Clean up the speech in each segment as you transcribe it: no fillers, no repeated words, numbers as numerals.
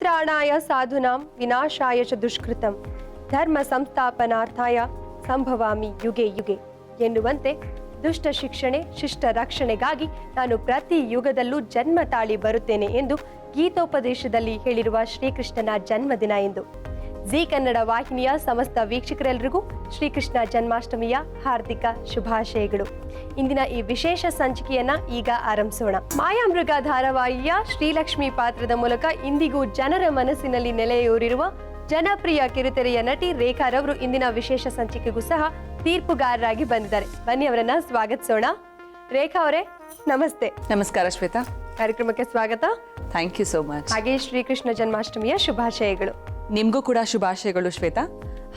ತ್ರಾಣಾಯ ಸಾಧುನಾಂ ವಿನಾಶಾಯ ಚ ದುಷ್ಕೃತಂ ಧರ್ಮ ಸಂಸ್ಥಾಪನಾರ್ಥಾಯ ಸಂಭವಾಮಿ ಯುಗೆ ಯುಗೆ ಎನ್ನುವಂತೆ ದುಷ್ಟ ಶಿಕ್ಷಣೆ ಶಿಷ್ಟ ರಕ್ಷಣೆಗಾಗಿ ನಾನು ಪ್ರತಿ ಯುಗದಲ್ಲೂ ಜನ್ಮ ತಾಳಿ ಬರುತ್ತೇನೆ ಎಂದು ಗೀತೋಪದೇಶದಲ್ಲಿ ಹೇಳಿರುವ ಶ್ರೀಕೃಷ್ಣನ ಜನ್ಮದಿನ ಎಂದು ಜಿ ಕನ್ನಡ ವಾಹಿನಿಯ ಸಮಸ್ತ ವೀಕ್ಷಕರೆಲ್ಲರಿಗೂ ಶ್ರೀಕೃಷ್ಣ ಜನ್ಮಾಷ್ಟಮಿಯ ಹಾರ್ದಿಕ ಶುಭಾಶಯಗಳು. ಇಂದಿನ ಈ ವಿಶೇಷ ಸಂಚಿಕೆಯನ್ನ ಈಗ ಆರಂಭಿಸೋಣ. ಮಾಯಾಮೃಗ ಧಾರಾವಾಹಿಯ ಶ್ರೀಲಕ್ಷ್ಮಿ ಪಾತ್ರದ ಮೂಲಕ ಇಂದಿಗೂ ಜನರ ಮನಸ್ಸಿನಲ್ಲಿ ನೆಲೆಯೂರಿರುವ ಜನಪ್ರಿಯ ಕಿರುತೆರೆಯ ನಟಿ ರೇಖಾರವರು ಇಂದಿನ ವಿಶೇಷ ಸಂಚಿಕೆಗೂ ಸಹ ತೀರ್ಪುಗಾರರಾಗಿ ಬಂದಿದ್ದಾರೆ. ಬನ್ನಿ ಅವರನ್ನ ಸ್ವಾಗತಿಸೋಣ. ರೇಖಾ ಅವರೇ ನಮಸ್ತೆ. ನಮಸ್ಕಾರ ಶ್ವೇತಾ. ಕಾರ್ಯಕ್ರಮಕ್ಕೆ ಸ್ವಾಗತ. Thank you so much. ಹಾಗೆ ಶ್ರೀಕೃಷ್ಣ ಜನ್ಮಾಷ್ಟಮಿಯ ಶುಭಾಶಯಗಳು. ನಿಮಗೂ ಕೂಡ ಶುಭಾಶಯಗಳು ಶ್ವೇತಾ.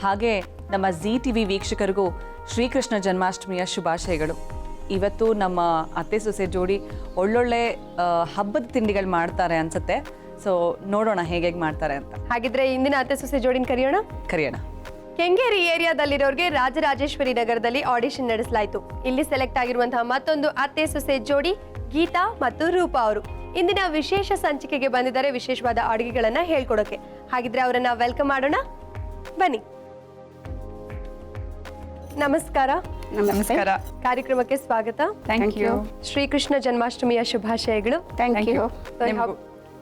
ಹಾಗೆ ನಮ್ಮ ಜಿ ಟಿವಿ ವೀಕ್ಷಕರಿಗೂ ಶ್ರೀಕೃಷ್ಣ ಜನ್ಮಾಷ್ಟಮಿಯ ಶುಭಾಶಯಗಳು. ಇವತ್ತು ನಮ್ಮ ಅತ್ತೆ ಸೊಸೆ ಜೋಡಿ ಒಳ್ಳೊಳ್ಳೆ ಹಬ್ಬದ ತಿಂಡಿಗಳು ಮಾಡ್ತಾರೆ ಅನ್ಸುತ್ತೆ. ಸೊ ನೋಡೋಣ ಹೇಗೆ ಮಾಡ್ತಾರೆ ಅಂತ. ಹಾಗಿದ್ರೆ ಇಂದಿನ ಅತ್ತೆ ಸೊಸೆ ಜೋಡಿನ ಕರೆಯೋಣ. ಕೆಂಗೇರಿ ಏರಿಯಾದಲ್ಲಿರೋರಿಗೆ ರಾಜರಾಜೇಶ್ವರಿ ನಗರದಲ್ಲಿ ಆಡಿಷನ್ ನಡೆಸಲಾಯಿತು. ಇಲ್ಲಿ ಸೆಲೆಕ್ಟ್ ಆಗಿರುವಂತಹ ಮತ್ತೊಂದು ಅತ್ತೆ ಸೊಸೆ ಜೋಡಿ ಗೀತಾ ಮತ್ತು ರೂಪಾ ಅವರು ಇಂದಿನ ವಿಶೇಷ ಸಂಚಿಕೆಗೆ ಬಂದಿದ್ದಾರೆ ವಿಶೇಷವಾದ ಅಡುಗೆಗಳನ್ನ ಹೇಳ್ಕೊಡೋಕೆ. ಹಾಗಿದ್ರೆ ಅವರನ್ನ ವೆಲ್ಕಮ್ ಮಾಡೋಣ. ಬನ್ನಿ. ನಮಸ್ಕಾರ. ನಮಸ್ಕಾರ. ಕಾರ್ಯಕ್ರಮಕ್ಕೆ ಸ್ವಾಗತ. Thank you. ಶ್ರೀಕೃಷ್ಣ ಜನ್ಮಾಷ್ಟಮಿಯ ಶುಭಾಶಯಗಳು. Thank you.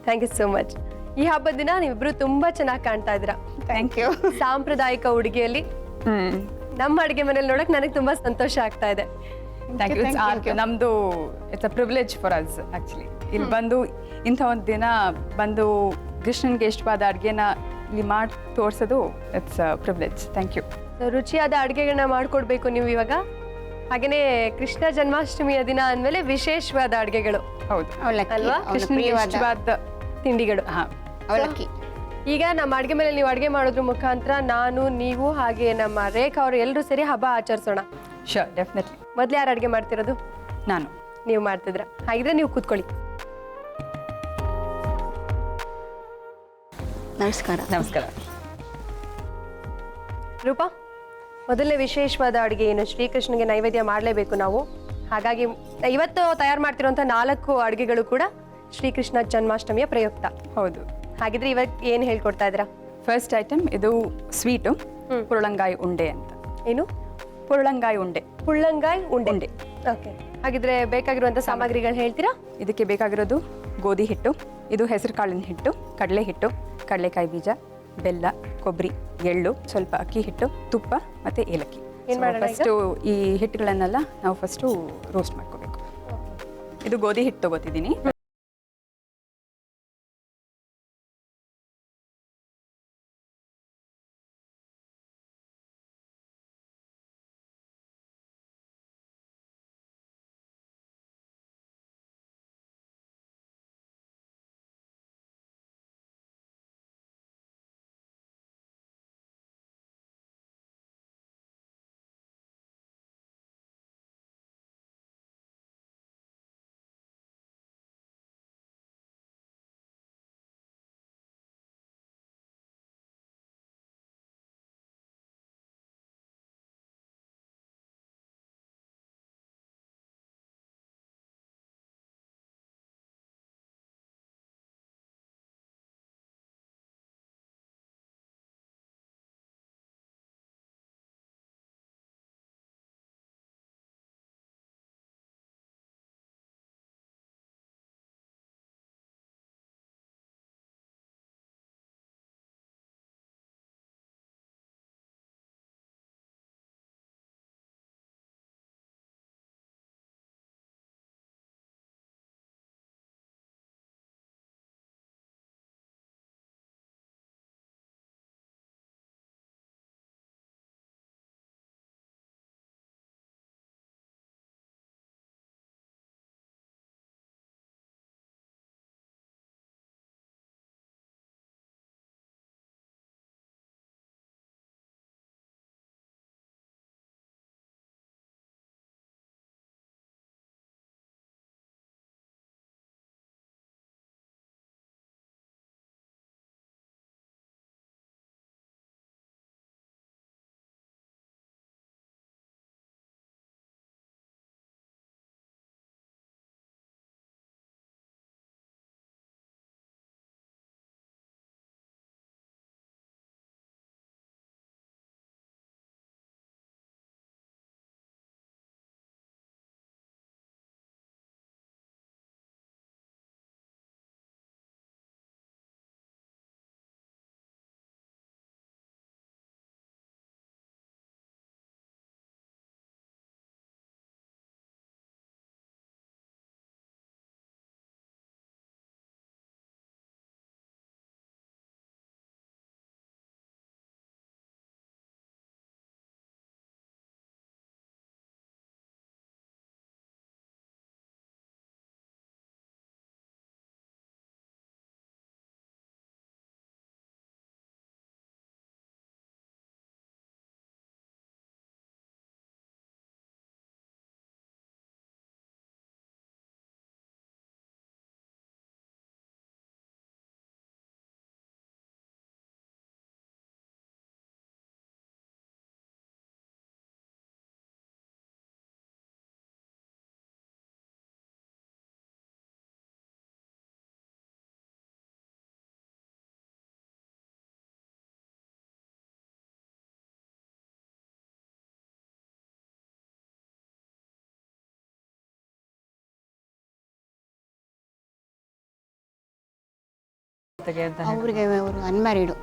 Thank you so much. ಈ ಹಬ್ಬದ ದಿನ ನೀವಿಬ್ರು ತುಂಬಾ ಚೆನ್ನಾಗಿ ಕಾಣ್ತಾ ಇದ್ದೀರಾ. Thank you. ಸಾಂಪ್ರದಾಯಿಕ ಉಡುಗೆಯಲ್ಲಿ ನಮ್ಮ ಅಡುಗೆ ಮನೇಲಿ ನೋಡಕ್ ನನಗೆ ತುಂಬಾ ಸಂತೋಷ ಆಗ್ತಾ ಇದೆ. Thank you. ನಮ್ದು it's a privilege for us actually. ಇಲ್ಲಿ ಬಂದು ಇಂಥ ಒಂದು ದಿನ ಬಂದು ಕೃಷ್ಣನ್ಗೆ ಇಷ್ಟವಾದ ಅಡುಗೆನ ಇಲ್ಲಿ ಮಾಡಿ ತೋರಿಸೋದು it's a privilege. Thank you. ರುಚಿಯಾದ ಅಡುಗೆಗಳನ್ನ ಮಾಡ್ಕೊಡ್ಬೇಕು ನೀವು ಇವಾಗ. ಹಾಗೇನೆ ಕೃಷ್ಣ ಜನ್ಮಾಷ್ಟಮಿಯ ದಿನ ಅಂದ್ಮೇಲೆ ವಿಶೇಷವಾದ ಅಡುಗೆಗಳು. ಹೌದು ಅಲ್ವಾ? ಕೃಷ್ಣನ್ಗೆ ಇಷ್ಟವಾದ ತಿಂಡಿಗಳು. ಅವಲಕ್ಕಿ. ಈಗ ನಮ್ಮ ಅಡುಗೆ ಮೇಲೆ ನೀವು ಅಡುಗೆ ಮಾಡೋದ್ರ ಮುಖಾಂತರ ನಾನು, ನೀವು ಹಾಗೆ ನಮ್ಮ ರೇಖಾ ಅವರು ಎಲ್ಲರೂ ಸೇರಿ ಹಬ್ಬ ಆಚರಿಸೋಣ. Sure, definitely. ಮೊದಲು ಯಾರು ಅಡುಗೆ ಮಾಡ್ತಿರೋದು? ನಾನು. ನೀವು ಮಾಡ್ತಿದ್ರ? ಹಾಗಿದ್ರೆ ನೀವು ಕೂತ್ಕೊಳ್ಳಿ. ನಮಸ್ಕಾರ. ನಮಸ್ಕಾರ. ರೂಪಾ, ಮೊದಲನೇ ವಿಶೇಷವಾದ ಅಡುಗೆ ಏನು? ಶ್ರೀಕೃಷ್ಣನಿಗೆ ನೈವೇದ್ಯ ಮಾಡಲೇಬೇಕು ನಾವು. ಹಾಗಾಗಿ ಇವತ್ತು ತಯಾರು ಮಾಡ್ತಿರುವಂಥ 4 ಅಡುಗೆಗಳು ಕೂಡ ಶ್ರೀಕೃಷ್ಣ ಜನ್ಮಾಷ್ಟಮಿಯ ಪ್ರಯುಕ್ತ. ಹೌದು. ಹಾಗಿದ್ರೆ ಇವತ್ತು ಏನು ಹೇಳ್ಕೊಡ್ತಾ ಇದ್ದೀರಾ? ಫಸ್ಟ್ ಐಟಮ್ ಇದು ಸ್ವೀಟು, ಪುರಳಂಗಾಯಿ ಉಂಡೆ ಅಂತ. ಏನು? ಪುರಳಂಗಾಯಿ ಉಂಡೆ. ಪುಳ್ಳಂಗಾಯಿ ಉಂಡೆ. ಓಕೆ. ಹಾಗಿದ್ರೆ ಬೇಕಾಗಿರುವಂಥ ಸಾಮಗ್ರಿಗಳು ಹೇಳ್ತೀರಾ? ಇದಕ್ಕೆ ಬೇಕಾಗಿರೋದು ಗೋಧಿ ಹಿಟ್ಟು, ಇದು ಹೆಸರು ಕಾಳಿನ ಹಿಟ್ಟು, ಕಡಲೆ ಹಿಟ್ಟು, ಕಡಲೆಕಾಯಿ ಬೀಜ, ಬೆಲ್ಲ, ಕೊಬ್ಬರಿ, ಎಳ್ಳು, ಸ್ವಲ್ಪ ಅಕ್ಕಿ ಹಿಟ್ಟು, ತುಪ್ಪ ಮತ್ತು ಏಲಕ್ಕಿ. ಫಸ್ಟು ಈ ಹಿಟ್ಟುಗಳನ್ನೆಲ್ಲ ನಾವು ಫಸ್ಟು ರೋಸ್ಟ್ ಮಾಡ್ಕೋಬೇಕು. ಇದು ಗೋಧಿ ಹಿಟ್ಟು ತಗೋತಿದ್ದೀನಿ. ಜೊತೆಗೆ ಅಂತ ಅವ್ರಿಗೆ ಅವರು ಅನ್ಮ್ಯಾರಿಡು.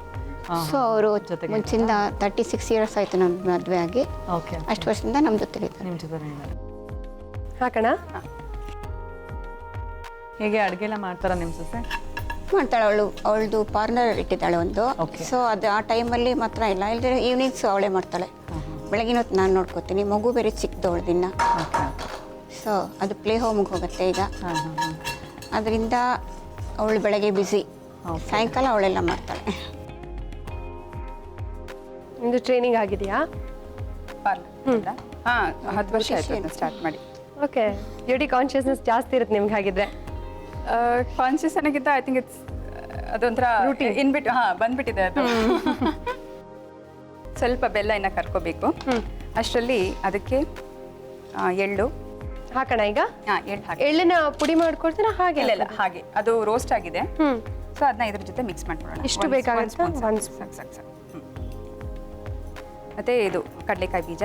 ಸೊ ಅವರು ಮುಂಚಿಂದ 36 ಇಯರ್ಸ್ ಆಯಿತು ನಮ್ಮ ಮದುವೆ ಆಗಿ. ಓಕೆ, ಅಷ್ಟು ವರ್ಷದಿಂದ ನಮ್ಮ ಜೊತೆಲಿದ್ದಾರೆ. ನಿಮ್ಮ ಜೊತೆ ಹಾಕಣ. ಹೇಗೆ ಅಡುಗೆ ಎಲ್ಲ ಮಾಡ್ತಾರಾ ನಿಮ್ಮ ಸೊಸೆ? ಮಾಡ್ತಾಳೆ ಅವಳದು ಪಾರ್ಲರ್ ಇಟ್ಟಿದ್ದಾಳೆ ಒಂದು. ಸೊ ಅದು ಆ ಟೈಮಲ್ಲಿ ಮಾತ್ರ ಇಲ್ಲ, ಇಲ್ಲದ್ರೆ ಈವ್ನಿಂಗ್ಸ್ ಅವಳೇ ಮಾಡ್ತಾಳೆ. ಬೆಳಗಿನ ಹೊತ್ತು ನಾನು ನೋಡ್ಕೋತೀನಿ. ಮಗು ಬೇರೆ ಚಿಕ್ಕದವಳು ದಿನ. ಸೊ ಅದು ಪ್ಲೇ ಹೋಮಿಗೆ ಹೋಗುತ್ತೆ ಈಗ. ಅದರಿಂದ ಅವಳು ಬೆಳಗ್ಗೆ ಬ್ಯುಸಿ, ಸಾಯಂಕಾಲ ಅವಳೆಲ್ಲ ಮಾಡ್ತಾಳೆ. ನಿಮ್ದು ಟ್ರೈನಿಂಗ್ ಆಗಿದೆಯಾ? ಪಾರ್ಲರ್ ಹಾಂ 10 ವರ್ಷ ಆಯಿತು ಸ್ಟಾರ್ಟ್ ಮಾಡಿ. ಓಕೆ, ಬ್ಯೂಟಿ ಕಾನ್ಷಿಯಸ್ನೆಸ್ ಜಾಸ್ತಿ ಇರುತ್ತೆ ನಿಮ್ಗೆ ಹಾಗಿದ್ರೆ. ಕಾನ್ಷಿಯಸ್ ಅನ್ನೋಕ್ಕಿಂತ ಐ ಥಿಂಕ್ ಇಟ್ಸ್ ಅದೊಂಥರ ಇನ್ಬಿಟ್ಟು ಬಂದ್ಬಿಟ್ಟಿದೆ ಅದು. ಸ್ವಲ್ಪ ಬೆಲ್ಲ ಇನ್ನು ಕರ್ಕೋಬೇಕು. ಅಷ್ಟರಲ್ಲಿ ಅದಕ್ಕೆ ಎಳ್ಳು ಹಾಕೋಣ ಈಗ. ಎಳ್ಳು ಹಾಕಿ. ಎಳ್ಳನ್ನ ಪುಡಿ ಮಾಡ್ಕೊಡ್ತೀರಾ ಹಾಗೆ? ಇಲ್ಲ ಅದು ಅದು ರೋಸ್ಟ್ ಆಗಿದೆ. ಸೊ ಅದನ್ನ ಇದ್ರ ಜೊತೆ ಮಿಕ್ಸ್ ಮಾಡ್ಕೊಳ್ಳೋಣ. ಇಷ್ಟು ಬೇಕಾಗುತ್ತೆ? ಒಂದು ಸಾಕು ಸಾಕು ಸಾಕು. ಮತ್ತೆ ಇದು ಕಡಲೆಕಾಯಿ ಬೀಜ,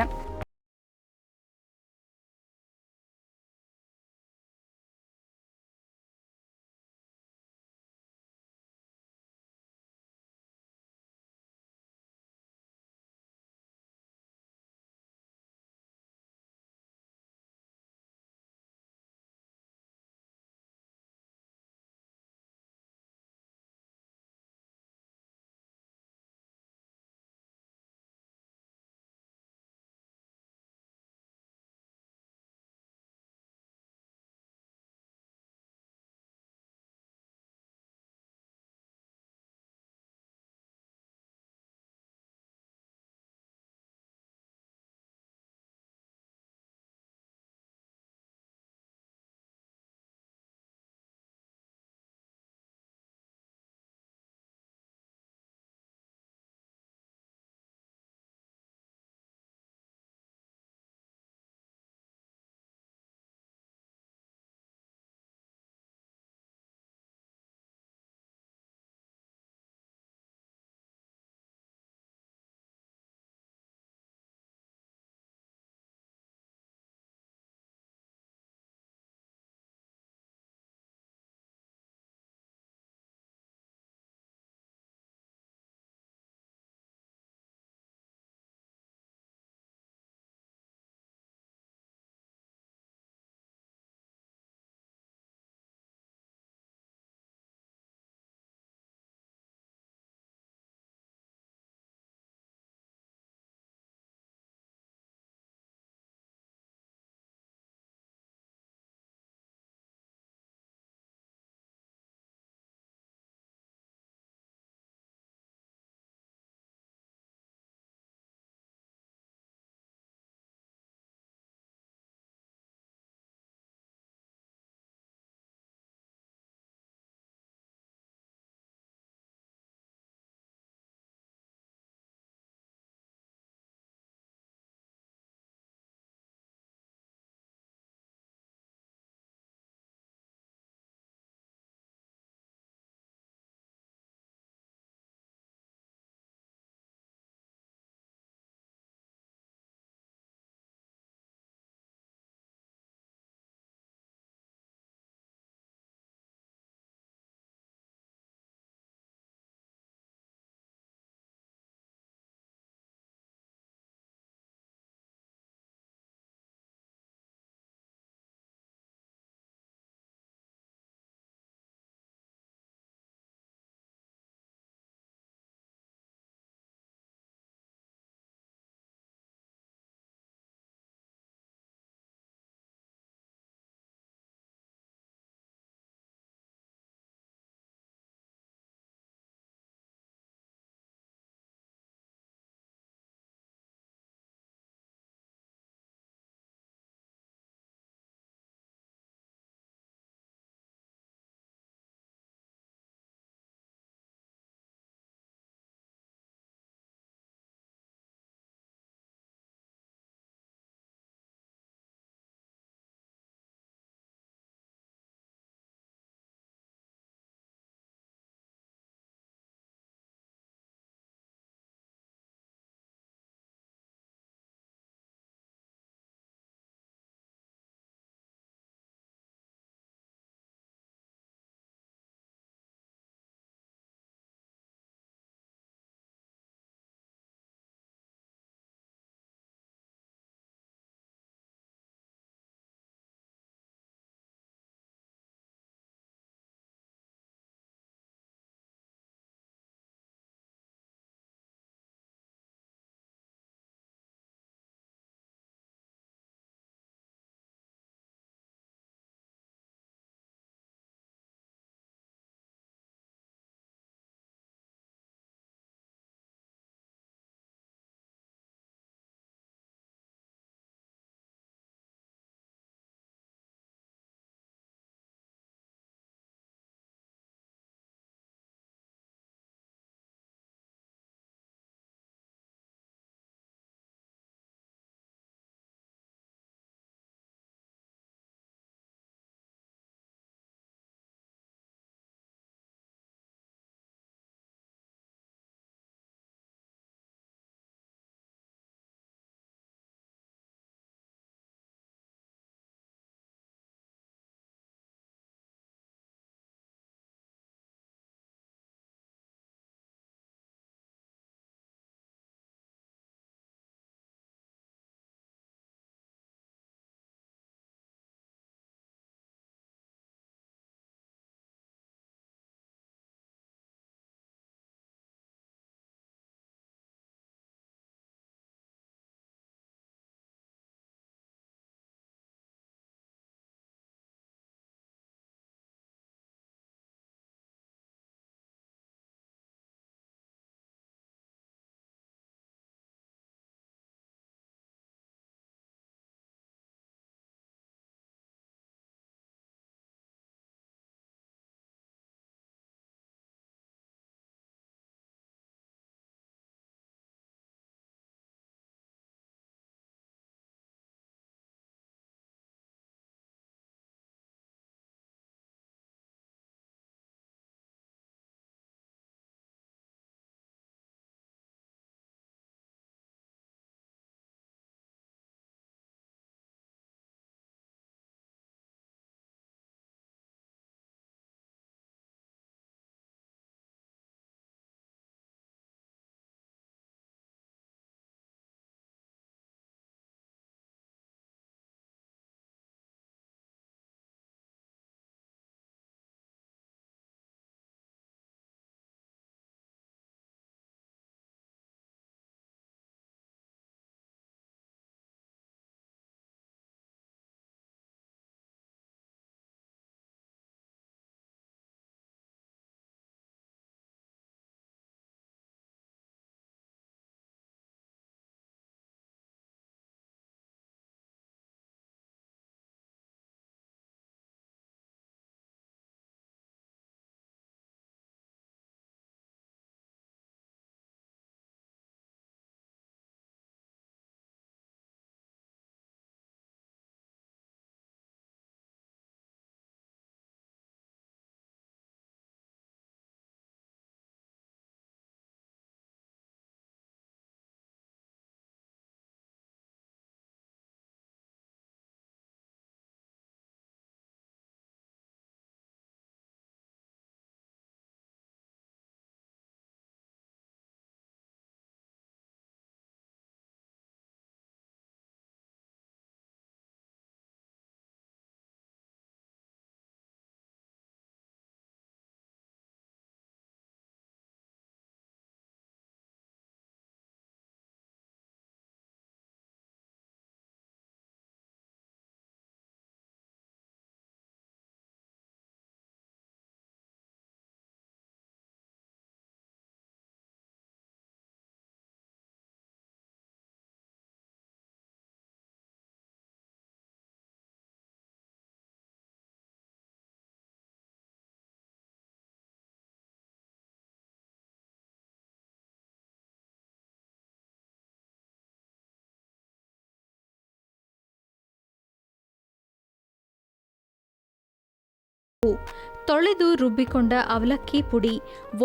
ತೊಳೆದು ರುಬ್ಬಿಕೊಂಡ ಅವಲಕ್ಕಿ ಪುಡಿ,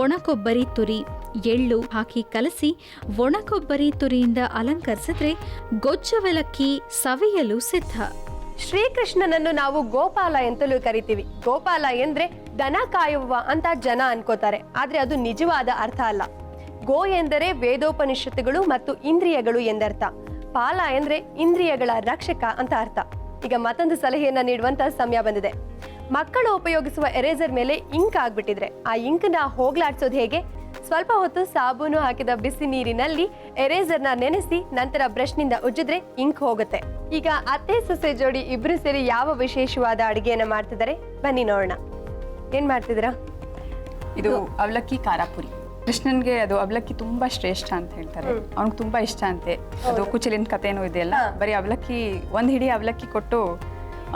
ಒಣಕೊಬ್ಬರಿ ತುರಿ, ಎಳ್ಳು ಹಾಕಿ ಕಲಸಿ ಒಣಕೊಬ್ಬರಿ ತುರಿಯಿಂದ ಅಲಂಕರಿಸಿದ್ರೆ ಗೊಜ್ಜವಲಕ್ಕಿ ಸವಿಯಲು ಸಿದ್ಧ. ಶ್ರೀಕೃಷ್ಣನನ್ನು ನಾವು ಗೋಪಾಲ ಎಂತಲೂ ಕರಿತೀವಿ. ಗೋಪಾಲ ಎಂದ್ರೆ ದನ ಕಾಯುವ ಅಂತ ಜನ ಅನ್ಕೋತಾರೆ, ಆದ್ರೆ ಅದು ನಿಜವಾದ ಅರ್ಥ ಅಲ್ಲ. ಗೋ ಎಂದರೆ ವೇದೋಪನಿಷತ್ತುಗಳು ಮತ್ತು ಇಂದ್ರಿಯಗಳು ಎಂದರ್ಥ. ಪಾಲ ಎಂದ್ರೆ ಇಂದ್ರಿಯಗಳ ರಕ್ಷಕ ಅಂತ ಅರ್ಥ. ಈಗ ಮತ್ತೊಂದು ಸಲಹೆಯನ್ನ ನೀಡುವಂತ ಸಮಯ ಬಂದಿದೆ. ಮಕ್ಕಳು ಉಪಯೋಗಿಸುವ ಎರೇಸರ್ ಮೇಲೆ ಇಂಕ್ ಆಗ್ಬಿಟ್ಟಿದ್ರೆ ಆ ಇಂಕ್ನ ಹೋಗ್ಲಾಡ್ಸೋದು ಹೇಗೆ? ಸ್ವಲ್ಪ ಹೊತ್ತು ಸಾಬೂನು ಹಾಕಿದ ಬಿಸಿ ನೀರಿನಲ್ಲಿ ಎರೇಸರ್ನ ನೆನೆಸಿ ನಂತರ ಬ್ರಷ್ನಿಂದ ಉಜ್ಜಿದ್ರೆ ಇಂಕ್ ಹೋಗುತ್ತೆ. ಈಗ ಅತ್ತೆ ಸೊಸೆ ಜೋಡಿ ಇಬ್ರು ಸೇರಿ ಯಾವ ವಿಶೇಷವಾದ ಅಡುಗೆಯನ್ನ ಮಾಡ್ತಿದ್ದಾರೆ ಬನ್ನಿ ನೋಡೋಣ. ಏನ್ ಮಾಡ್ತಿದ್ದೀರಾ? ಇದು ಅವಲಕ್ಕಿ ಖಾರಾಪುರಿ. ಕೃಷ್ಣನ್ಗೆ ಅದು ಅವಲಕ್ಕಿ ತುಂಬಾ ಶ್ರೇಷ್ಠ ಅಂತ ಹೇಳ್ತಾರೆ. ಅವ್ನಿಗೆ ತುಂಬಾ ಇಷ್ಟ ಅಂತೆ. ಅದು ಕುಚಲಿನ ಕಥೆನೂ ಇದೆಯಲ್ಲ, ಬರೀ ಅವಲಕ್ಕಿ ಒಂದ್ ಹಿಡಿ ಅವಲಕ್ಕಿ ಕೊಟ್ಟು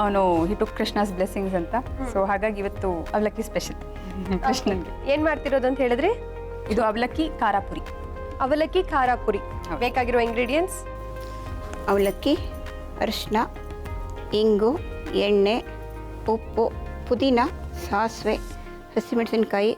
ಅವನು ಹಿಟು ಕೃಷ್ಣಸ್ ಬ್ಲೆಸ್ಸಿಂಗ್ಸ್ ಅಂತ. ಸೊ ಹಾಗಾಗಿ ಇವತ್ತು ಅವಲಕ್ಕಿ ಸ್ಪೆಷಲ್ ಕೃಷ್ಣನ್ಗೆ. ಏನ್ ಮಾಡ್ತಿರೋದು ಅಂತ ಹೇಳಿದ್ರೆ ಇದು ಅವಲಕ್ಕಿ ಖಾರಾಪುರಿ. ಅವಲಕ್ಕಿ ಖಾರಾಪುರಿ. ಬೇಕಾಗಿರೋ ಇಂಗ್ರೀಡಿಯೆಂಟ್ಸ್: ಅವಲಕ್ಕಿ, ಅರಿಶಿನ, ಇಂಗು, ಎಣ್ಣೆ, ಉಪ್ಪು, ಪುದೀನ, ಸಾಸಿವೆ, ಹಸಿಮೆಣಸಿನಕಾಯಿ,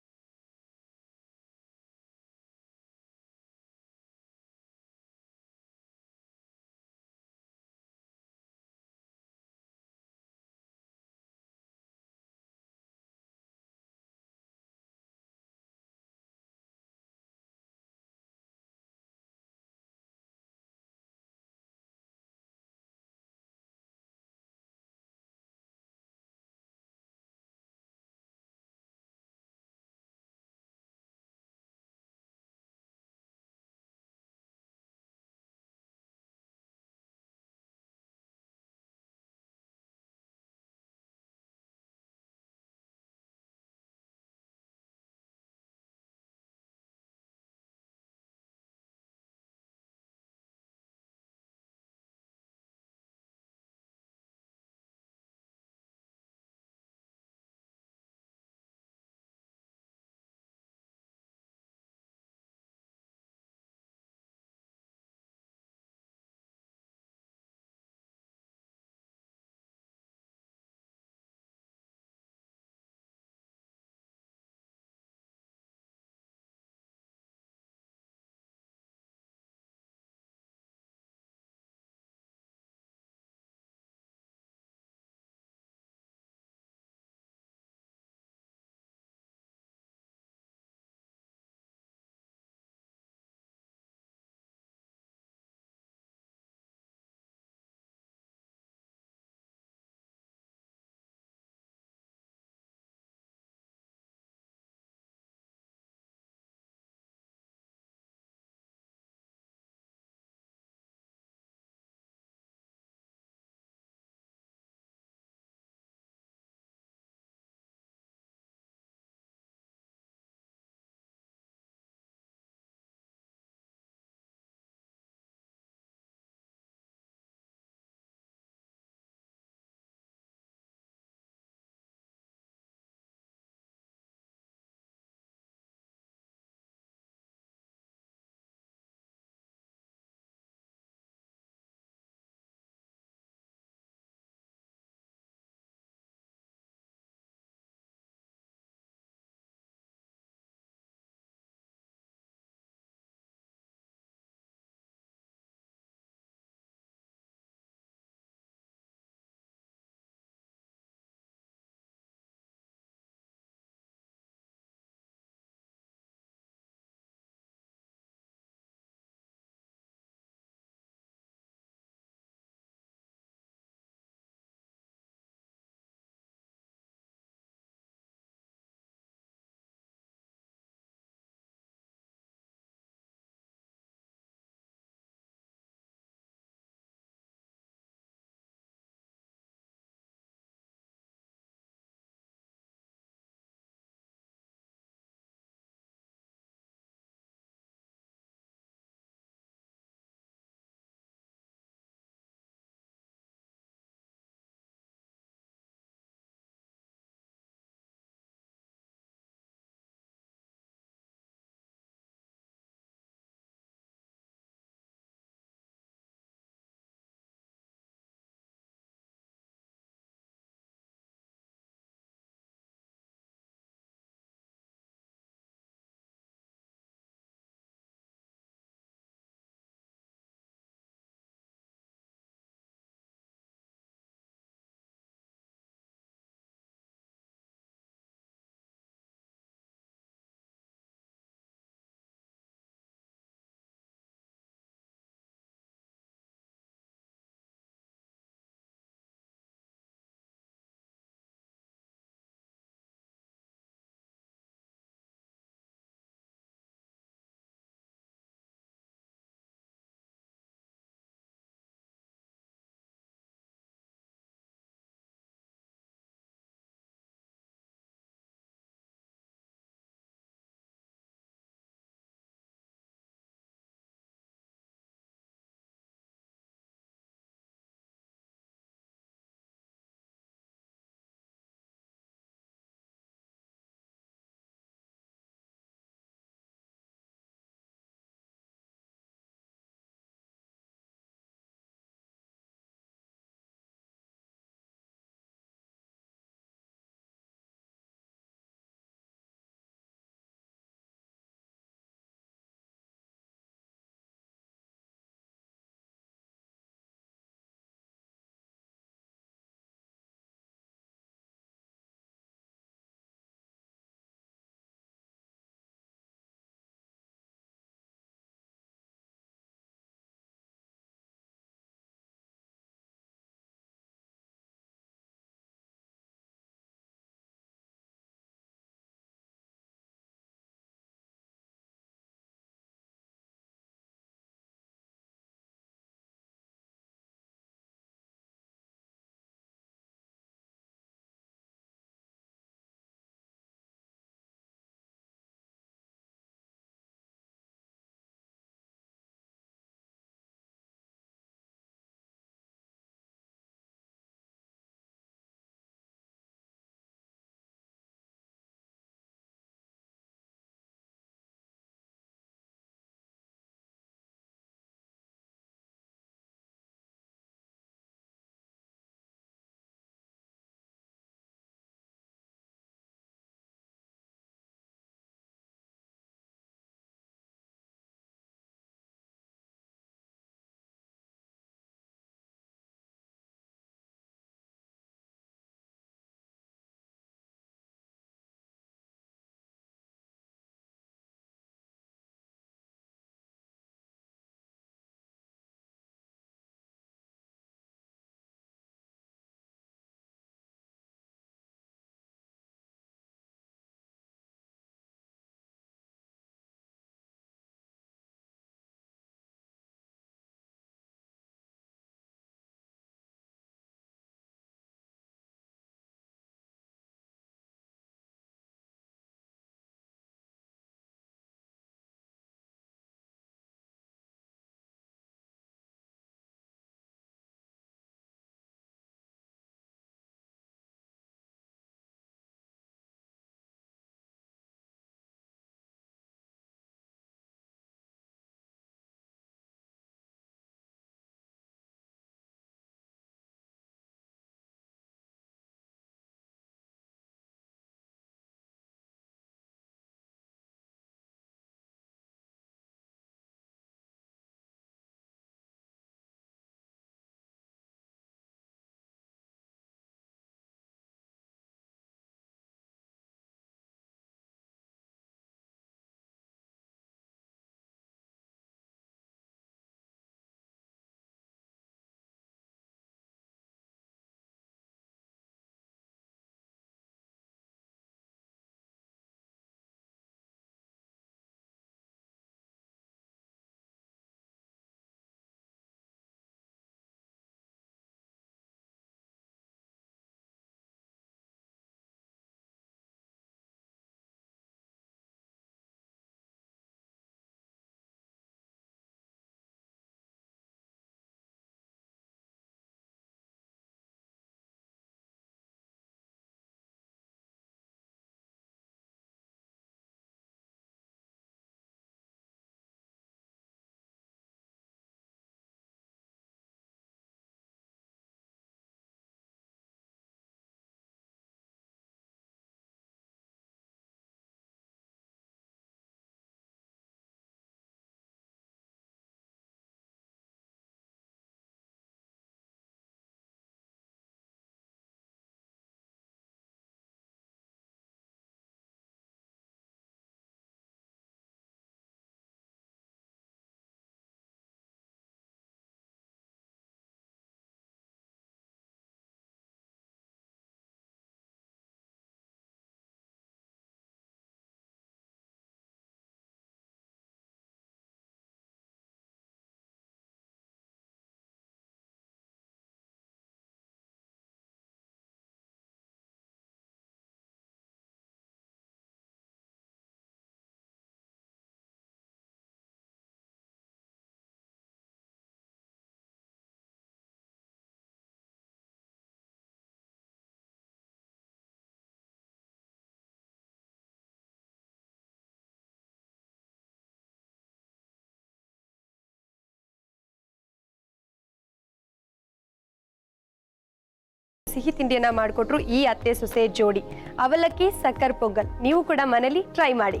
ಸಿಹಿ ತಿಂಡಿಯನ್ನ ಮಾಡಿಕೊಟ್ರು ಈ ಅತ್ತೆ ಸೊಸೆ ಜೋಡಿ. ಅವಲಕ್ಕಿ ಸಕ್ಕರ್ ಪೊಂಗಲ್ ನೀವು ಕೂಡ ಮನೇಲಿ ಟ್ರೈ ಮಾಡಿ.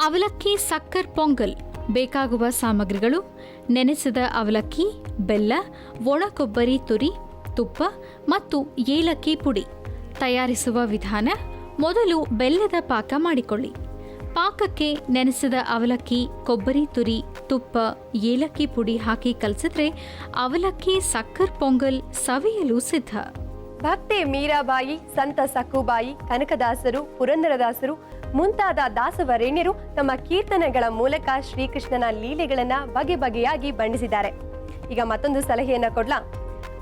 ಅವಲಕ್ಕಿ ಸಕ್ಕರ್ ಪೊಂಗಲ್ ಬೇಕಾಗುವ ಸಾಮಗ್ರಿಗಳು: ನೆನೆಸಿದ ಅವಲಕ್ಕಿ, ಬೆಲ್ಲ, ಒಣ ಕೊಬ್ಬರಿ ತುರಿ, ತುಪ್ಪ ಮತ್ತು ಏಲಕ್ಕಿ ಪುಡಿ. ತಯಾರಿಸುವ ವಿಧಾನ: ಮೊದಲು ಬೆಲ್ಲದ ಪಾಕ ಮಾಡಿಕೊಳ್ಳಿ. ಪಾಕಕ್ಕೆ ನೆನೆಸಿದ ಅವಲಕ್ಕಿ, ಕೊಬ್ಬರಿ ತುರಿ, ತುಪ್ಪ, ಏಲಕ್ಕಿ ಪುಡಿ ಹಾಕಿ ಕಲಸಿದ್ರೆ ಅವಲಕ್ಕಿ ಸಕ್ಕರ್ ಪೊಂಗಲ್ ಸವಿಯಲು ಸಿದ್ಧ. ಭಕ್ತೆ ಮೀರಾಬಾಯಿ, ಸಂತ ಸಕ್ಕುಬಾಯಿ, ಕನಕದಾಸರು, ಪುರಂದರದಾಸರು ಮುಂತಾದ ದಾಸವರೇಣ್ಯರು ತಮ್ಮ ಕೀರ್ತನೆಗಳ ಮೂಲಕ ಶ್ರೀಕೃಷ್ಣನ ಲೀಲೆಗಳನ್ನ ಬಗೆ ಬಗೆಯಾಗಿ ಬಣ್ಣಿಸಿದ್ದಾರೆ. ಈಗ ಮತ್ತೊಂದು ಸಲಹೆಯನ್ನ ಕೊಡ್ಲಾ?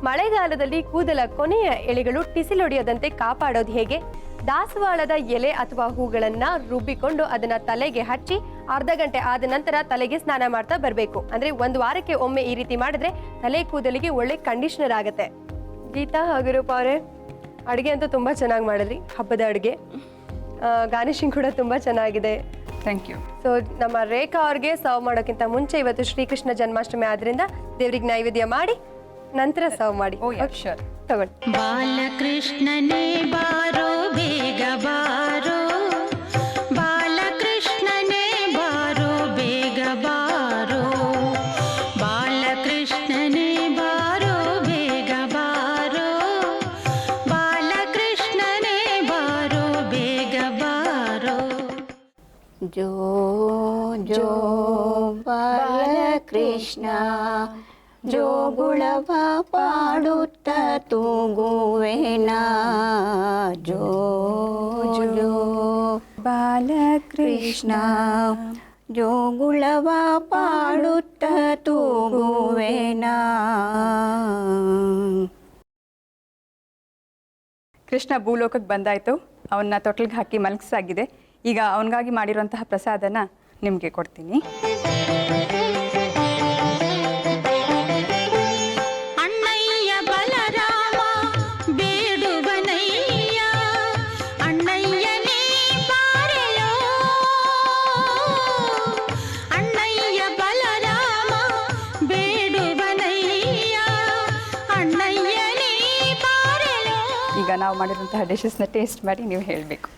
ಮಳೆಗಾಲದಲ್ಲಿ ಕೂದಲ ಕೊನೆಯ ಎಳೆಗಳು ಟಿಸಿಲೊಡೆಯದಂತೆ ಕಾಪಾಡೋದು ಹೇಗೆ? ದಾಸವಾಳದ ಎಲೆ ಅಥವಾ ಹೂಗಳನ್ನ ರುಬ್ಬಿಕೊಂಡು ಅದನ್ನ ತಲೆಗೆ ಹಚ್ಚಿ ಅರ್ಧ ಗಂಟೆ ಆದ ನಂತರ ತಲೆಗೆ ಸ್ನಾನ ಮಾಡ್ತಾ ಬರಬೇಕು. ಅಂದ್ರೆ 1 ವಾರಕ್ಕೆ ಒಮ್ಮೆ ಈ ರೀತಿ ಮಾಡಿದ್ರೆ ತಲೆ ಕೂದಲಿಗೆ ಒಳ್ಳೆ ಕಂಡೀಷನರ್ ಆಗುತ್ತೆ. ಗೀತಾ ಹಾಗೂ ರೂಪ ಅವರೇ, ಅಡುಗೆ ಅಂತೂ ತುಂಬ ಚೆನ್ನಾಗಿ ಮಾಡಿದ್ರಿ. ಹಬ್ಬದ ಅಡುಗೆ ಗಾರ್ನಿಶಿಂಗ್ ಕೂಡ ತುಂಬ ಚೆನ್ನಾಗಿದೆ. Thank you. ಸೊ ನಮ್ಮ ರೇಖಾ ಅವ್ರಿಗೆ ಸರ್ವ್ ಮಾಡೋಕ್ಕಿಂತ ಮುಂಚೆ ಇವತ್ತು ಶ್ರೀಕೃಷ್ಣ ಜನ್ಮಾಷ್ಟಮಿ ಆದ್ರಿಂದ ದೇವ್ರಿಗೆ ನೈವೇದ್ಯ ಮಾಡಿ ನಂತರ ಸರ್ವ್ ಮಾಡಿ. ಶೋರ್. ತಗೊಳ್ಳಿ. ಬಾಲಕೃಷ್ಣನೇ ಬಾರೋ ಬೇಗ ಬಾರೋ, ಬಾಲಕೃಷ್ಣನೇ ಬಾರೋ ಬೇಗ ಬಾರೋ, ಬಾಲಕೃಷ್ಣನೇ ಬಾರೋ ಬೇಗ ಬಾರೋ, ಬಾಲಕೃಷ್ಣನೇ ಬಾರೋ ಬೇಗ ಬಾರೋ. ಜೋ ಜೋ ಬಾಲಕೃಷ್ಣ ಜೋಗುಳವ ಪಾಡುತ್ತ ತೂಗುವೆನ, ಜೋ ಜೋ ಬಾಲಕೃಷ್ಣ ಜೋಗುಳವ ಪಾಡುತ್ತ ತೂಗುವೆನ. ಕೃಷ್ಣ ಭೂಲೋಕಕ್ಕೆ ಬಂದಾಯಿತು, ಅವನ್ನ ತೊಟ್ಲಿಗೆ ಹಾಕಿ ಮಲಗಿಸಾಗಿದೆ. ಈಗ ಅವನಿಗಾಗಿ ಮಾಡಿರುವಂತಹ ಪ್ರಸಾದನ ನಿಮಗೆ ಕೊಡ್ತೀನಿ. ಅಣ್ಣಯ್ಯ ಬಲರಾಮ ಬೇಡುವನಯ್ಯ, ಅಣ್ಣಯ್ಯನೇ ಬಾರೆಯೋ, ಅಣ್ಣಯ್ಯ ಬಲರಾಮ ಬೇಡುವನಯ್ಯ, ಅಣ್ಣಯ್ಯನೇ ಬಾರೆಯೋ. ಈಗ ನಾವು ಮಾಡಿರುವಂತಹ ಡಿಶಸ್ನ ಟೇಸ್ಟ್ ಮಾಡಿ ನೀವು ಹೇಳಬೇಕು.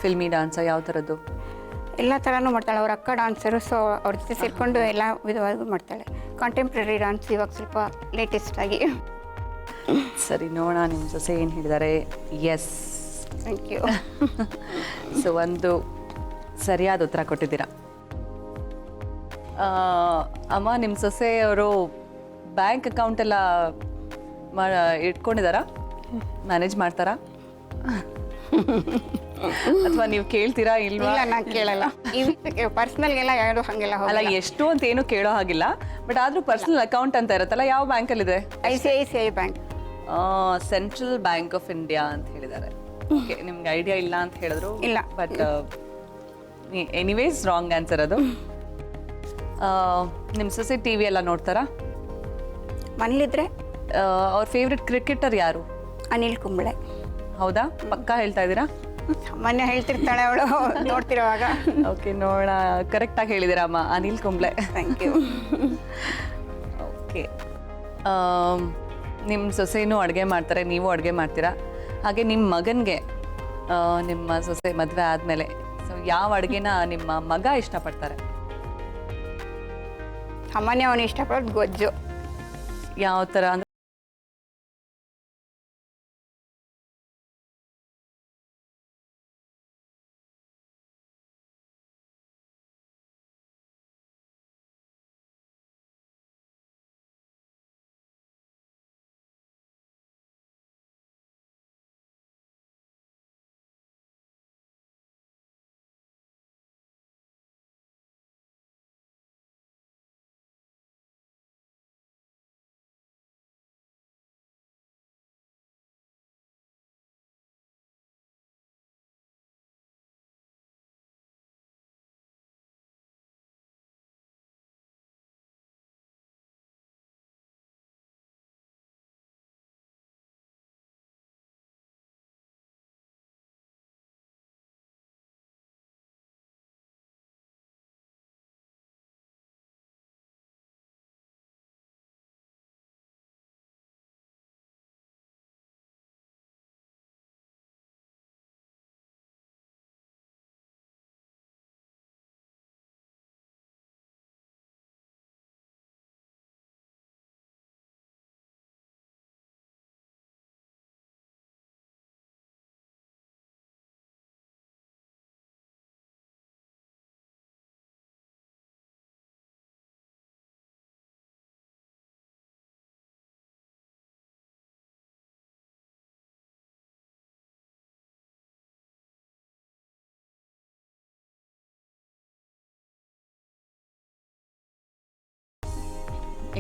ಫಿಲ್ಮಿ ಡಾನ್ಸ ಯಾವ ಥರದ್ದು? ಎಲ್ಲ ಥರನೂ ಮಾಡ್ತಾಳೆ. ಅವ್ರ ಅಕ್ಕ ಡಾನ್ಸರು, ಸೊ ಅವ್ರ ಜೊತೆ ಸೇರಿಕೊಂಡು ಎಲ್ಲ ವಿಧವಾಗಿ ಮಾಡ್ತಾಳೆ. ಕಾಂಟೆಂಪ್ರರಿ ಡಾನ್ಸ್ ಇವಾಗ ಸ್ವಲ್ಪ ಲೇಟೆಸ್ಟ್ ಆಗಿ. ಸರಿ, ನೋಡೋಣ ನಿಮ್ಮ ಸೊಸೆ ಏನು ಹೇಳಿದ್ದಾರೆ. S, thank you. ಸೊ ಒಂದು ಸರಿಯಾದ ಉತ್ತರ ಕೊಟ್ಟಿದ್ದೀರಾ. ಅಮ್ಮ, ನಿಮ್ಮ ಸೊಸೆಯವರು ಬ್ಯಾಂಕ್ ಅಕೌಂಟ್ ಎಲ್ಲ ಇಟ್ಕೊಂಡಿದ್ದಾರಾ? ಮ್ಯಾನೇಜ್ ಮಾಡ್ತಾರಾ? ಅಥವಾ ನೀವು ಕೇಳ್ತೀರಾ ಇಲ್ವಾ? ಇಲ್ಲ, ನಾನು ಕೇಳಲ್ಲ. ಪರ್ಸ್ನಲ್ಗೆಲ್ಲ ಯಾರು ಹಾಗೆಲ್ಲ ಅಲ್ಲ, ಹೋಗಲ್ಲ. ಎಷ್ಟು ಅಂತ ಏನು ಕೇಳೋ ಹಾಗಿಲ್ಲ, ಬಟ್ ಆದ್ರೂ ಪರ್ಸನಲ್ ಅಕೌಂಟ್ ಅಂತ ಇರುತ್ತಲ್ಲ, ಯಾವ ಬ್ಯಾಂಕಲ್ಲಿದೆ? ICICI bank. Central bank of India ಅಂತ ಹೇಳಿದ್ದಾರೆ. ಓಕೆ, ನಿಮ್ಗೆ ಐಡಿಯಾ ಇಲ್ಲ ಅಂತ ಹೇಳಿದ್ರು. ಇಲ್ಲ. ಬಟ್ ಎನಿವೇಸ್ ರಾಂಗ್ ಆನ್ಸರ್ ಅದು. ನಿಮ್ಮ ಸೊಸೆ ಟಿ ವಿ ಎಲ್ಲ ನೋಡ್ತಾರಾ? ಮನೇಲಿದ್ರೆ ಅವ್ರ ಫೇವ್ರೆಟ್ ಕ್ರಿಕೆಟರ್ ಯಾರು? ಅನಿಲ್ ಕುಂಬ್ಳೆ. ಹೌದಾ? ಪಕ್ಕಾ ಹೇಳ್ತಾ ಇದ್ದೀರಾ? ಮೊನ್ನೆ ಹೇಳ್ತಿರ್ತಾಳೆ ಅವಳು ನೋಡ್ತಿರುವಾಗ. ಓಕೆ, ನೋಡೋಣ. ಕರೆಕ್ಟಾಗಿ ಹೇಳಿದ್ದೀರಾ ಅಮ್ಮ, Anil Kumble. Thank you. Okay, ನಿಮ್ಮ ಸೊಸೆನೂ ಅಡುಗೆ ಮಾಡ್ತಾರೆ, ನೀವು ಅಡುಗೆ ಮಾಡ್ತೀರಾ. ಹಾಗೆ ನಿಮ್ಮ ಮಗನಿಗೆ ನಿಮ್ಮ ಸೊಸೆ ಮದುವೆ ಆದಮೇಲೆ ಸೊ ಯಾವ ಅಡುಗೆನ ನಿಮ್ಮ ಮಗ ಇಷ್ಟಪಡ್ತಾರೆ? ಸಾಮಾನ್ಯ ಅವನು ಇಷ್ಟಪಡೋದು ಗೊಜ್ಜು. ಯಾವ ಥರ ಅಂದ್ರೆ?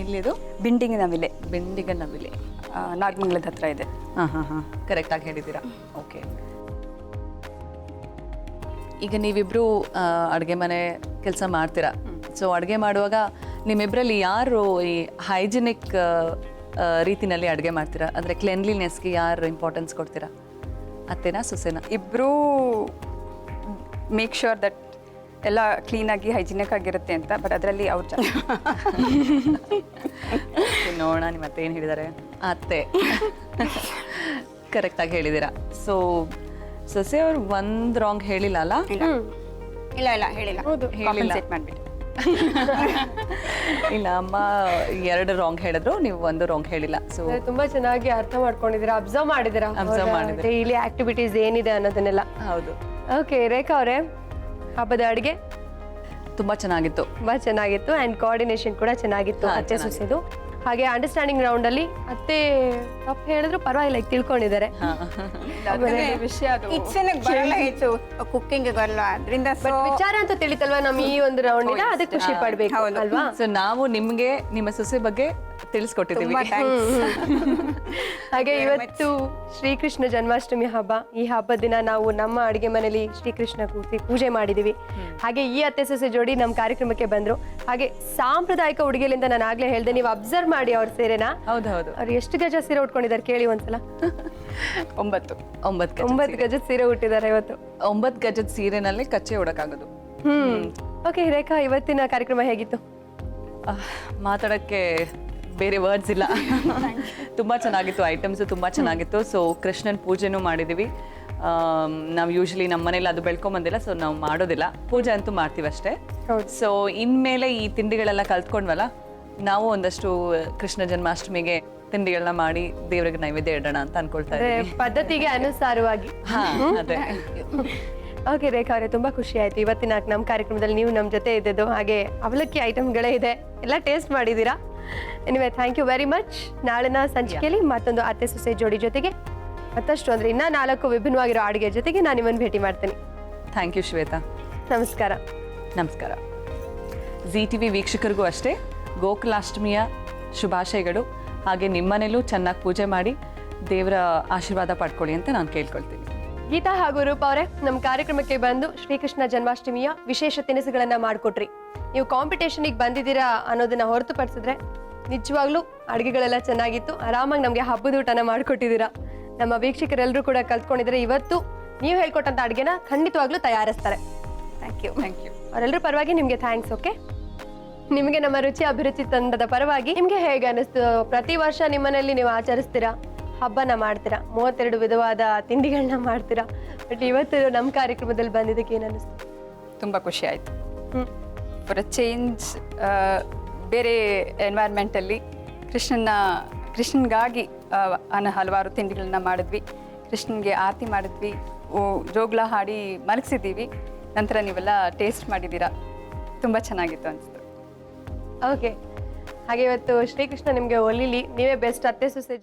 ಎಲ್ಲಿದು? ಬಿಂಡಿಂಗಿ ನವಿಲೆ, ಬೆಂಡಿಗ ನವಿಲೆ. ನಾಗಮಂಗಲದ ಹತ್ರ ಇದೆ. ಹಾಂ, ಕರೆಕ್ಟಾಗಿ ಹೇಳಿದ್ದೀರಾ. ಓಕೆ, ಈಗ ನೀವಿಬ್ಬರು ಅಡುಗೆ ಮನೆ ಕೆಲಸ ಮಾಡ್ತೀರಾ. ಸೊ ಅಡುಗೆ ಮಾಡುವಾಗ ನಿಮ್ಮಿಬ್ಬರಲ್ಲಿ ಯಾರು ಈ ಹೈಜಿನಿಕ್ ರೀತಿನಲ್ಲಿ ಅಡುಗೆ ಮಾಡ್ತೀರಾ? ಅಂದರೆ ಕ್ಲೆನ್ಲಿನೆಸ್ಗೆ ಯಾರು ಇಂಪಾರ್ಟೆನ್ಸ್ ಕೊಡ್ತೀರಾ? ಅತ್ತೆನಾ ಸೊಸೆನಾ? ಇಬ್ಬರೂ ಮೇಕ್ ಶ್ಯೂರ್ ದಟ್ ಎಲ್ಲ ಕ್ಲೀನಾಗಿ ಹೈಜಿನಿಕ್ ಆಗಿರುತ್ತೆ ಅಂತ. ಬಟ್ ಅದರಲ್ಲಿ ಅವ್ರು ನೋಡೋಣ ನಿಮ್ಮ ಅತ್ತೆ ಏನು ಹೇಳಿದ್ದಾರೆ. ಅತ್ತೆ ಕರೆಕ್ಟಾಗಿ ಹೇಳಿದ್ದೀರಾ. ಸೊ ಸೊಸೆ ಅವ್ರು ಒಂದು ರಾಂಗ್ ಹೇಳಿಲ್ಲ ಅಲ್ಲ? ಇಲ್ಲ ಹೇಳಿಲ್ಲ. ಹೇಳಿಲ್ಲ. ಮಾಡಿಬಿಟ್ಟು ಇಲ್ಲ, ಅಮ್ಮ 2 ರಾಂಗ್ ಹೇಳಿದ್ರು, ನೀವು 1 ರಾಂಗ್ ಹೇಳಿಲ್ಲ. ಸೊ ತುಂಬಾ ಚೆನ್ನಾಗಿ ಅರ್ಥ ಮಾಡ್ಕೊಂಡಿದ್ದೀರಾ, ಅಬ್ಸರ್ವ್ ಮಾಡಿದ್ದೀರಾ ಡೈಲಿ ಆಕ್ಟಿವಿಟೀಸ್ ಏನಿದೆ ಅನ್ನೋದನ್ನೆಲ್ಲ. ಹೌದು. ಓಕೆ, ರೇಖಾ ಅವರೇ, ಹಬ್ಬದ ಅಡುಗೆ ತುಂಬಾ ಚೆನ್ನಾಗಿತ್ತು. ತುಂಬಾ ಚೆನ್ನಾಗಿತ್ತು ಅಂಡ್ ಕೋಆರ್ಡಿನೇಷನ್ ಕೂಡ ಚೆನ್ನಾಗಿತ್ತು ಅತ್ತೆ ಸೊಸೆದು. ಹಾಗೆ ಅಂಡರ್ಸ್ಟ್ಯಾಂಡಿಂಗ್ ರೌಂಡ್ ಅಲ್ಲಿ ಅತ್ತೆ ತಪ್ಪು ಹೇಳಿದ್ರು ಪರವಾಗಿಲ್ಲ, ಈಗ ತಿಳ್ಕೊಂಡಿದ್ದಾರೆ. ವಿಷಯ ಅದು ಕಿಚನ್ ಬರಲ್ಲ, ಹೆಚ್ಚು ಕುಕ್ಕಿಂಗ್ ಬರಲ್ಲ, ಅದರಿಂದ ಬಟ್ ವಿಚಾರ ಅಂತ ತಿಳಿತಲ್ವಾ ನಮ್ ಈ ಒಂದು ರೌಂಡ್ ಇಂದ, ಅದಕ್ಕೆ ಖುಷಿ ಪಡ್ಬೇಕು ಅಲ್ವಾ? ಸೊ ನಾವು ನಿಮ್ಗೆ ನಿಮ್ಮ ಸೊಸೆ ಬಗ್ಗೆ ತಿಳಿಸ್ಕೊಟ್ಟಿದ್ದೀವಿ. ಹಾಗೆ ಇವತ್ತು ಶ್ರೀಕೃಷ್ಣ ಜನ್ಮಾಷ್ಟಮಿ ಹಬ್ಬ. ಈ ಹಬ್ಬದ ದಿನ ನಾವು ನಮ್ಮ ಅಡಿಗೆ ಮನೆಯಲ್ಲಿ ಶ್ರೀಕೃಷ್ಣ ಕೂರಿಸಿ ಪೂಜೆ ಮಾಡಿದೀವಿ. ಹಾಗೆ ಈ ಅತ್ತೆ ಸೊಸೆ ಜೋಡಿ ನಮ್ಮ ಕಾರ್ಯಕ್ರಮಕ್ಕೆ ಬಂದ್ರು. ಹಾಗೆ ಸಾಂಪ್ರದಾಯಿಕ ಉಡುಗೆಲಿಂದ ನಾನು ಆಗ್ಲೇ ಹೇಳ್ದೆ, ನೀವು ಅಬ್ಸರ್ವ್ ಮಾಡಿ ಅವ್ರ ಸೀರೆನ. ಹೌದು. ಅವ್ರು ಎಷ್ಟು ಗಜ ಸೀರೆ ಉಟ್ಕೊಂಡಿದ್ದಾರೆ ಕೇಳಿ ಒಂದ್ಸಲ. 9 ಗಜದ ಸೀರೆ ಉಟ್ಟಿದ್ದಾರೆ ಇವತ್ತು. 9 ಗಜದ ಸೀರೆನಲ್ಲಿ ಕಚ್ಚೆ ಉಡಕ್ಕಾಗೋದು. ಓಕೆ ರೇಖಾ, ಇವತ್ತಿನ ಕಾರ್ಯಕ್ರಮ ಹೇಗಿತ್ತು? ಮಾತಾಡೋಕ್ಕೆ ಬೇರೆ ವರ್ಡ್ಸ್ ಇಲ್ಲ. ತುಂಬ ಚೆನ್ನಾಗಿತ್ತು, ಐಟಮ್ಸ್ ತುಂಬ ಚೆನ್ನಾಗಿತ್ತು. ಸೊ ಕೃಷ್ಣನ್ ಪೂಜೆನೂ ಮಾಡಿದ್ದೀವಿ. ನಾವು ಯೂಶಲಿ ನಮ್ಮ ಮನೇಲಿ ಅದು ಬೆಳ್ಕೊಂಬಂದಿಲ್ಲ, ಸೊ ನಾವು ಮಾಡೋದಿಲ್ಲ. ಪೂಜೆ ಅಂತೂ ಮಾಡ್ತೀವಿ ಅಷ್ಟೇ. ಸೊ ಇನ್ಮೇಲೆ ಈ ತಿಂಡಿಗಳೆಲ್ಲ ಕಲ್ತ್ಕೊಂಡ್ವಲ್ಲ, ನಾವು ಒಂದಷ್ಟು ಕೃಷ್ಣ ಜನ್ಮಾಷ್ಟಮಿಗೆ ತಿಂಡಿಗಳನ್ನ ಮಾಡಿ ದೇವ್ರಿಗೆ ನೈವೇದ್ಯ ಇಡೋಣ ಅಂತ ಅನ್ಕೊಳ್ತಾ ಅಂದ್ರೆ ಇದ್ದೀನಿ. ಪದ್ಧತಿಗೆ ಅನುಸಾರವಾಗಿ. ಹಾ, ಅದೇ. ಓಕೆ ರೇಖಾ ಅವರೇ, ತುಂಬಾ ಖುಷಿ ಆಯ್ತು ಇವತ್ತಿನ ನಮ್ಮ ಕಾರ್ಯಕ್ರಮದಲ್ಲಿ ನೀವು ನಮ್ಮ ಜೊತೆ ಇದ್ದಿದ್ದು. ಹಾಗೆ ಅವಲಕ್ಕಿ ಐಟಮ್ಗಳೇ ಇದೆ, ಎಲ್ಲ ಟೇಸ್ಟ್ ಮಾಡಿದ್ದೀರಾ. Anyway thank you very much. ನಾಳಿನ ಸಂಚಿಕೆಯಲ್ಲಿ ಮತ್ತೊಂದು ಅತ್ತೆ ಸೊಸೆ ಜೋಡಿ ಜೊತೆಗೆ ಮತ್ತಷ್ಟು ಅಂದ್ರೆ ಇನ್ನ 4 ವಿಭಿನ್ನವಾಗಿರೋ ಅಡುಗೆ ಜೊತೆಗೆ ನಾನು ನಿಮ್ಮನ್ನು ಭೇಟಿ ಮಾಡ್ತೀನಿ. Thank you Shweta. ನಮಸ್ಕಾರ. ನಮಸ್ಕಾರ. ZTV ವೀಕ್ಷಕರಿಗೂ ಅಷ್ಟೇ ಗೋಕುಲಾಷ್ಟಮಿಯ ಶುಭಾಶಯಗಳು. ಹಾಗೆ ನಿಮ್ಮನೇಲೂ ಚೆನ್ನಾಗಿ ಪೂಜೆ ಮಾಡಿ ದೇವರ ಆಶೀರ್ವಾದ ಪಡ್ಕೊಳ್ಳಿ ಅಂತ ನಾನು ಕೇಳ್ಕೊಳ್ತೀನಿ. ಗೀತಾ ಹಾಗೂ ರೂಪ ಅವರೇ, ನಮ್ಮ ಕಾರ್ಯಕ್ರಮಕ್ಕೆ ಬಂದು ಶ್ರೀಕೃಷ್ಣ ಜನ್ಮಾಷ್ಟಮಿಯ ವಿಶೇಷ ತಿನಿಸುಗಳನ್ನ ಮಾಡಿಕೊಟ್ರಿ. ನೀವು ಕಾಂಪಿಟೇಷನಿಗೆ ಬಂದಿದ್ದೀರಾ ಅನ್ನೋದನ್ನ ಹೊರತುಪಡಿಸಿದ್ರೆ ನಿಜವಾಗ್ಲೂ ಅಡುಗೆಗಳೆಲ್ಲ ಚೆನ್ನಾಗಿತ್ತು. ಆರಾಮಾಗಿ ನಮಗೆ ಹಬ್ಬದ ಊಟನ ಮಾಡಿಕೊಟ್ಟಿದ್ದೀರಾ. ನಮ್ಮ ವೀಕ್ಷಕರೆಲ್ಲರೂ ಕೂಡ ಕಲ್ತ್ಕೊಂಡಿದ್ರೆ ಇವತ್ತು ನೀವು ಹೇಳ್ಕೊಟ್ಟಂಥ ಅಡುಗೆನ ಖಂಡಿತವಾಗ್ಲೂ ತಯಾರಿಸ್ತಾರೆ. Thank you. ಅವರೆಲ್ಲರೂ ಪರವಾಗಿ ನಿಮಗೆ ಥ್ಯಾಂಕ್ಸ್. ಓಕೆ, ನಿಮಗೆ ನಮ್ಮ ರುಚಿ ಅಭಿರುಚಿ ತಂಡದ ಪರವಾಗಿ ನಿಮಗೆ ಹೇಗೆ ಅನಿಸ್ತು? ಪ್ರತಿ ವರ್ಷ ನಿಮ್ಮನೇಲಿ ನೀವು ಆಚರಿಸ್ತೀರಾ, ಹಬ್ಬನ ಮಾಡ್ತೀರಾ, 32 ವಿಧವಾದ ತಿಂಡಿಗಳನ್ನ ಮಾಡ್ತೀರಾ. ಬಟ್ ಇವತ್ತು ನಮ್ಮ ಕಾರ್ಯಕ್ರಮದಲ್ಲಿ ಬಂದಿದ್ದಕ್ಕೆ ಏನು ಅನಿಸ್ತು? ತುಂಬ ಖುಷಿ ಆಯಿತು. ಫಾರ್ ಅ ಚೇಂಜ್ ಬೇರೆ ಎನ್ವೈರ್ಮೆಂಟಲ್ಲಿ ಕೃಷ್ಣನಿಗಾಗಿ ಹಲವಾರು ತಿಂಡಿಗಳನ್ನ ಮಾಡಿದ್ವಿ. ಕೃಷ್ಣನಿಗೆ ಆರತಿ ಮಾಡಿದ್ವಿ, ಜೋಗ್ಲ ಹಾಡಿ ಮಲಗಿಸಿದ್ದೀವಿ. ನಂತರ ನೀವೆಲ್ಲ ಟೇಸ್ಟ್ ಮಾಡಿದ್ದೀರಾ, ತುಂಬ ಚೆನ್ನಾಗಿತ್ತು ಅನಿಸ್ತು. ಓಕೆ, ಹಾಗೆ ಇವತ್ತು ಶ್ರೀಕೃಷ್ಣ ನಿಮಗೆ ಒಲಿಲಿ, ನೀವೇ ಬೆಸ್ಟ್ ಅತ್ತೆ ಸೊಸೆ